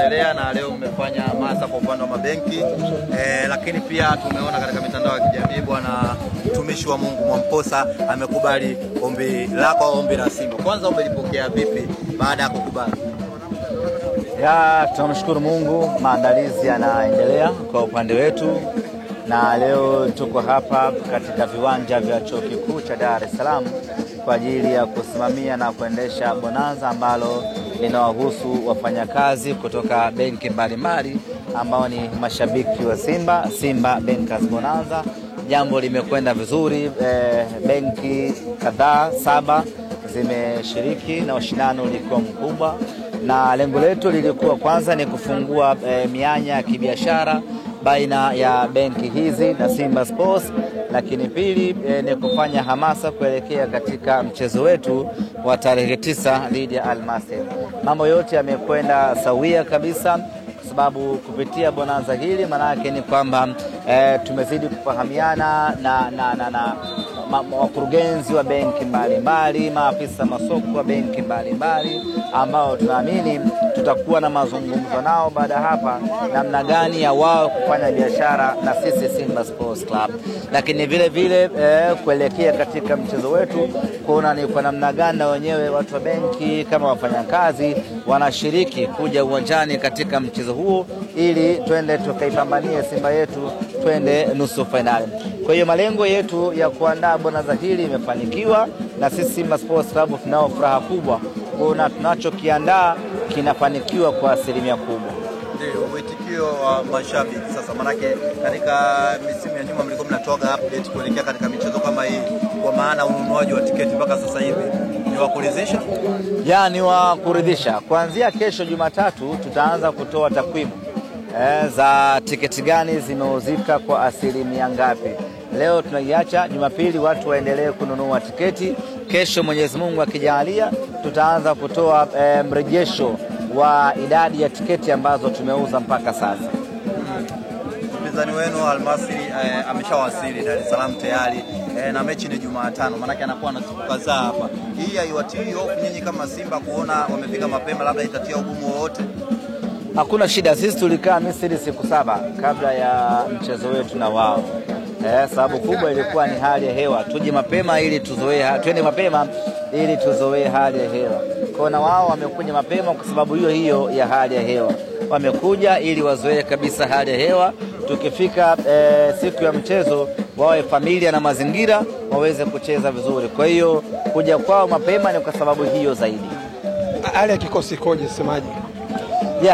inaendelea na leo mmefanya hamasa kwa upande wa mabenki, lakini pia tumeona katika mitandao ya kijamii bwana mtumishi wa Mungu Mwamposa amekubali ombi lako au ombi la Simba. Kwanza umelipokea vipi baada ya kukubali? Tunamshukuru Mungu, maandalizi yanaendelea kwa upande wetu, na leo tuko hapa katika viwanja vya Chuo Kikuu cha Dar es Salaam kwa ajili ya kusimamia na kuendesha bonanza ambalo linawahusu wafanyakazi kutoka benki mbalimbali ambao ni mashabiki wa Simba Bankers Bonanza. Jambo limekwenda vizuri, benki kadhaa 7 zimeshiriki na ushindano ulikuwa mkubwa, na lengo letu lilikuwa kwanza ni kufungua mianya ya kibiashara baina ya benki hizi na Simba Sports, lakini pili ni kufanya hamasa kuelekea katika mchezo wetu wa tarehe 9 dhidi ya Al Masry. Mambo yote yamekwenda sawia kabisa, sababu kupitia bonanza hili maana yake ni kwamba tumezidi kufahamiana na wakurugenzi wa benki mbalimbali, maafisa masoko wa benki mbalimbali ambao tunaamini tutakuwa na mazungumzo nao baada hapa namna gani ya wao kufanya biashara na sisi Simba Sports Club, lakini vile vile kuelekea katika mchezo wetu kuona ni kwa namna gani wenyewe watu wa benki kama wafanyakazi wanashiriki kuja uwanjani katika mchezo huo ili twende tukaipambanie Simba yetu twende nusu finali. Kwa hiyo malengo yetu ya kuandaa bonanza hili imefanikiwa, na sisi Simba Sports Club tunao furaha kubwa kuona tunachokiandaa kinafanikiwa kwa asilimia kubwa. Ndio mwitikio wa mashabiki sasa, manake katika misimu ya nyuma mlikuwa mnatoa update kuelekea katika michezo kama hii, kwa maana ununuaji wa tiketi mpaka sasa hivi ni wa kuridhisha? Ni wa kuridhisha. Kuanzia kesho Jumatatu tutaanza kutoa takwimu za tiketi gani zimeuzika kwa asilimia ngapi. Leo tunaiacha Jumapili watu waendelee kununua tiketi. Kesho Mwenyezi Mungu akijalia tutaanza kutoa mrejesho wa idadi ya tiketi ambazo tumeuza mpaka sasa. Mpinzani wenu Al Masry ameshawasili Dar es Salaam tayari, na mechi ni Jumatano, maana anakuwa na siku kadhaa hapa. Hii haiwatii hofu nyinyi kama Simba kuona wamefika mapema, labda itatia ugumu wowote? Hakuna shida, sisi tulikaa Misri siku 7 kabla ya mchezo wetu na wao. Sababu kubwa ilikuwa ni hali ya hewa. Tuje mapema ili tuzoee, twende mapema ili tuzoee hali ya hewa. Kwa na wao wamekuja mapema kwa sababu hiyo ya hali ya hewa. Wamekuja ili wazoee kabisa hali ya hewa. Tukifika siku ya mchezo wawe familia na mazingira waweze kucheza vizuri. Kwa hiyo kuja kwao mapema ni kwa sababu hiyo zaidi. Hali ya kikosi koje semaji?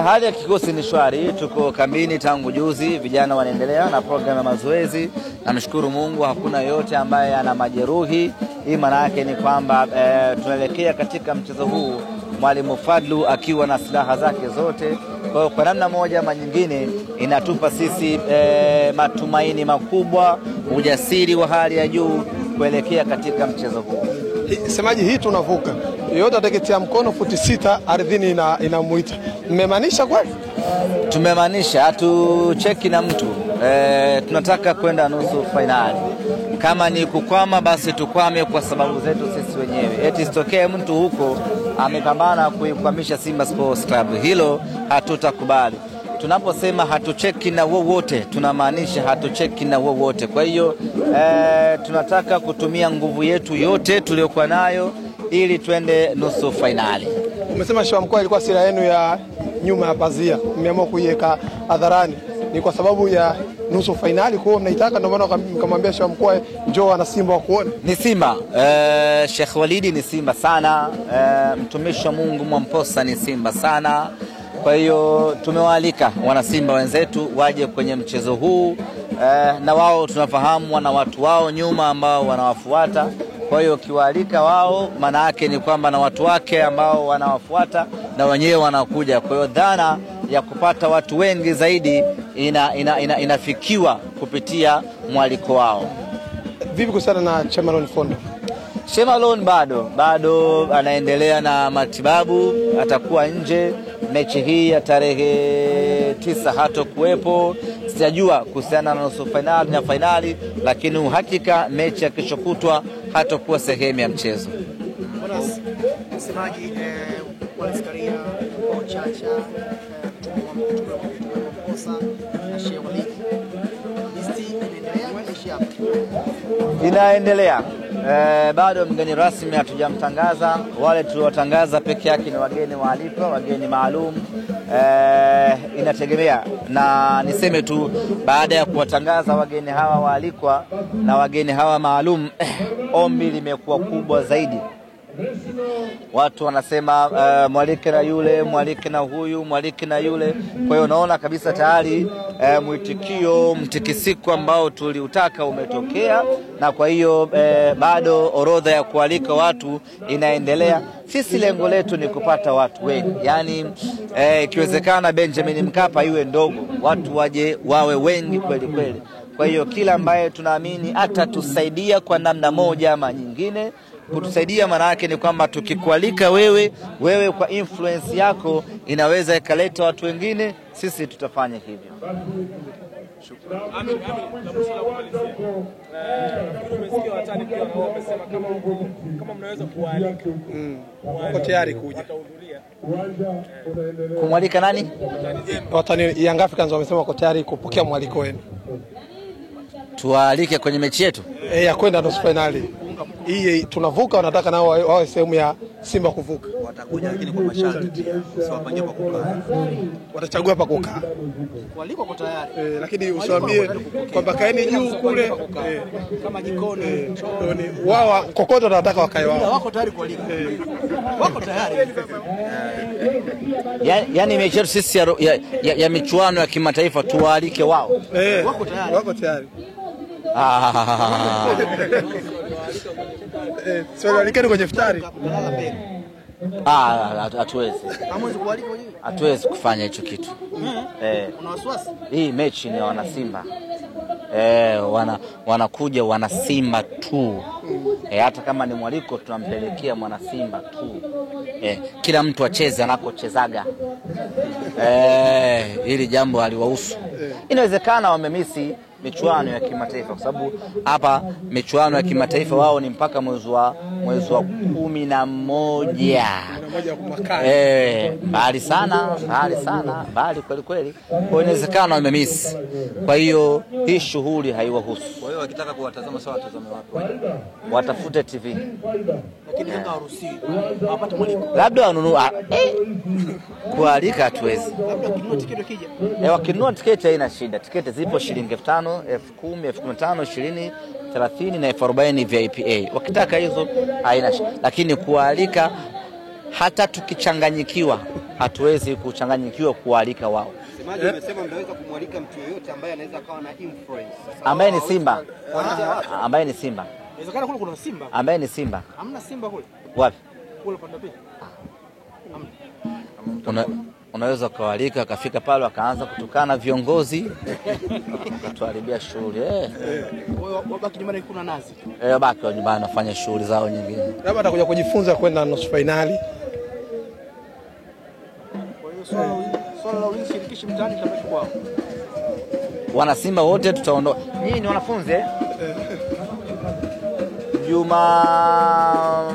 Hali ya kikosi ni shwari, tuko kambini tangu juzi, vijana wanaendelea na program ya mazoezi. Namshukuru Mungu hakuna yote ambaye ana majeruhi. Hii maana yake ni kwamba tunaelekea katika mchezo huu Mwalimu Fadlu akiwa na silaha zake zote. Kwa namna moja ama nyingine inatupa sisi matumaini makubwa, ujasiri wa hali ya juu kuelekea katika mchezo huu. Semaji, hii tunavuka. Yote ataketia mkono futi 6 ardhini inamuita. Mmemaanisha kweli? Tumemaanisha, hatucheki na mtu. Tunataka kwenda nusu finali. Kama ni kukwama basi tukwame kwa sababu zetu sisi wenyewe. Eti sitokee mtu huko amepambana kuikwamisha Simba Sports Club. Hilo hatutakubali. Tunaposema hatucheki na wowote, tunamaanisha hatucheki na wowote. Kwa hiyo tunataka kutumia nguvu yetu yote tuliyokuwa nayo ili twende nusu finali. Umesema Sheikh Mkoa ilikuwa sira yenu ya nyuma ya pazia, mmeamua kuiweka hadharani. Ni kwa sababu ya nusu finali kwa mnaitaka, ndio maana mkamwambia Sheikh Mkoa njoo ana Simba wa kuona? Ni Simba. Sheikh Walidi ni Simba sana. Mtumishi wa Mungu Mwamposa ni Simba sana. Kwa hiyo tumewaalika wana Simba wenzetu waje kwenye mchezo huu, na wao tunafahamu wana watu wao nyuma ambao wanawafuata. Kwa hiyo kiwaalika wao maana yake ni kwamba na watu wake ambao wanawafuata na wenyewe wanakuja. Kwa hiyo dhana ya kupata watu wengi zaidi inafikiwa kupitia mwaliko wao. Vipi kuhusiana na Chemalon Fondo? Chemalon bado anaendelea na matibabu, atakuwa nje. Mechi hii ya tarehe 9 hatakuwepo. Sijajua kuhusiana na nusu finali na finali, lakini uhakika mechi ya kesho kutwa hatakuwa sehemu ya mchezo. Msemaji wa historia kwa Chacha Inaendelea. Bado mgeni rasmi hatujamtangaza. Wale tuliotangaza peke yake ni wageni waalikwa, wageni maalum. Inategemea, na niseme tu baada ya kuwatangaza wageni hawa waalikwa na wageni hawa maalum, ombi limekuwa kubwa zaidi. Watu wanasema mwalike na yule, mwalike na huyu, mwalike na yule. Kwa hiyo unaona kabisa tayari mwitikio, mtikisiko ambao tuliutaka umetokea, na kwa hiyo bado orodha ya kualika watu inaendelea. Sisi lengo letu ni kupata watu wengi, yani ikiwezekana Benjamin Mkapa iwe ndogo, watu waje wawe wengi kweli kweli. Kwa hiyo kila ambaye tunaamini atatusaidia kwa namna moja ama nyingine. Kutusaidia maana yake ni kwamba tukikualika wewe kwa influence yako inaweza ikaleta watu wengine, sisi tutafanya hivyo. Amin. Umesikia watani pia wao wamesema kama mnaweza kualika. Wako tayari kuja. Kumwalika nani? Watani Young Africans wamesema wako tayari kupokea mwaliko wenu. Tuwaalike kwenye mechi yetu Ya kwenda nusu finali. Hii tunavuka, wanataka nao wawe sehemu ya Simba kuvuka. Watakuja lakini kwa masharti pia. Usiwapangie pa kukaa. Watachagua pa kukaa. Waliko kwa tayari. Lakini usiwaambie kwamba kaeni juu kule kama jikoni. Wao kokoto wanataka wakae wao. Wako tayari kualika. Wako tayari. Yani mechi yetu sisi ya michuano ya kimataifa tuwaalike wao. Wako tayari. Wako tayari. Sio alikeni kwenye iftari. Hatuwezi kufanya hicho kitu. Una wasiwasi? Hii mechi ni wana Simba. Wanakuja wana Simba tu. Hata kama ni mwaliko tunampelekea mwana Simba tu. Kila mtu acheze anakochezaga. Hili jambo haliwahusu. Inawezekana wamemisi michuano ya kimataifa, kwa sababu hapa michuano ya kimataifa wao ni mpaka mwezi wa 11. Mbali sana, mbali kweli kweli. Kwa inawezekana wamemiss. Kwa hiyo hii shughuli haiwahusu. Kwa hiyo wakitaka kuwatazama sawa, watazame wapi? Watafute TV. Lakini Yanga haruhusi. Hawapati mwaliko. Labda wanunua kualika hatuwezi. Labda kinunua tiketi kija. Wakinunua tiketi haina shida. Tiketi zipo shilingi 5,000, 10,000, 15,000, 20, 30 na 40 VIP. Wakitaka hizo haina shida. Lakini kualika, hata tukichanganyikiwa hatuwezi kuchanganyikiwa kualika wao. Semaji umesema mnaweza kumwalika mtu yeyote ambaye anaweza kawa na influence. Ambaye ni Simba. Ambaye ni Simba. Inawezekana kule kuna Simba. Ambaye ni Simba. Hamna Simba kule. Wapi? Kule pande pili. Unaweza kualika akafika pale akaanza kutukana viongozi kutuharibia shughuli. Wabaki nyumbani kuna nazi. Wabaki nyumbani nafanya shughuli zao nyingine. Labda atakuja kujifunza kwenda nusu finali. Kwa hiyo swala la ulinzi shirikishi mtaani tabaki kwao. Wana Simba wote tutaondoka. Nyinyi ni wanafunzi Jumatano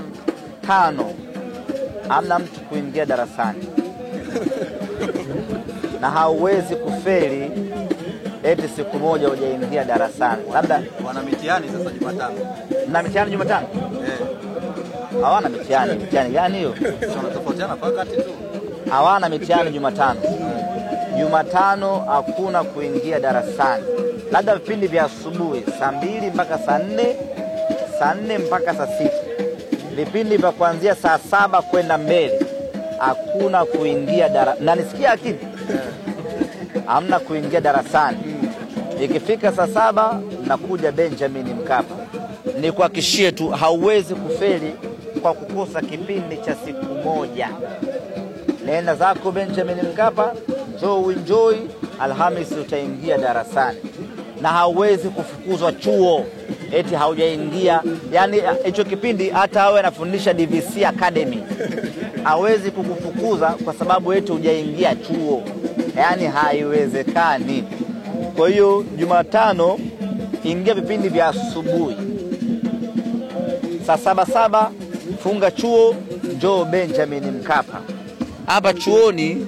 hamna mtu kuingia darasani. Na hauwezi kufeli eti siku moja hujaingia darasani. Labda wana mitihani sasa Jumatano. Na mitihani Jumatano? Hawana mitihani. Mitihani gani hiyo? Wanatofautiana kwa wakati tu. Hawana mitihani Jumatano. Jumatano hakuna kuingia darasani. Labda vipindi vya asubuhi saa 2 mpaka saa 4, saa 4 mpaka saa 6. Vipindi vya kuanzia saa 7 kwenda mbele hakuna kuingia darasani. Na nisikia akili. Hamna kuingia darasani. Ikifika saa 7 nakuja Benjamin Mkapa. Nikuhakishie tu hauwezi kufeli kwa kukosa kipindi cha siku moja. Nenda zako Benjamin Mkapa, enjoy. Alhamisi utaingia darasani. Na hauwezi kufukuzwa chuo eti haujaingia. Yani hicho kipindi hata awe anafundisha DVC Academy hawezi kukufukuza kwa sababu eti hujaingia chuo. Yani haiwezekani. Kwa hiyo Jumatano ingia vipindi vya asubuhi. Saa 7 funga chuo, njoo Benjamin Mkapa. Hapa chuoni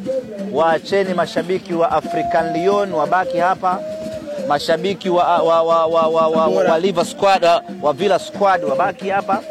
waacheni mashabiki wa African Lyon wabaki hapa, mashabiki wa Liver Squad wa Villa Squad wabaki hapa,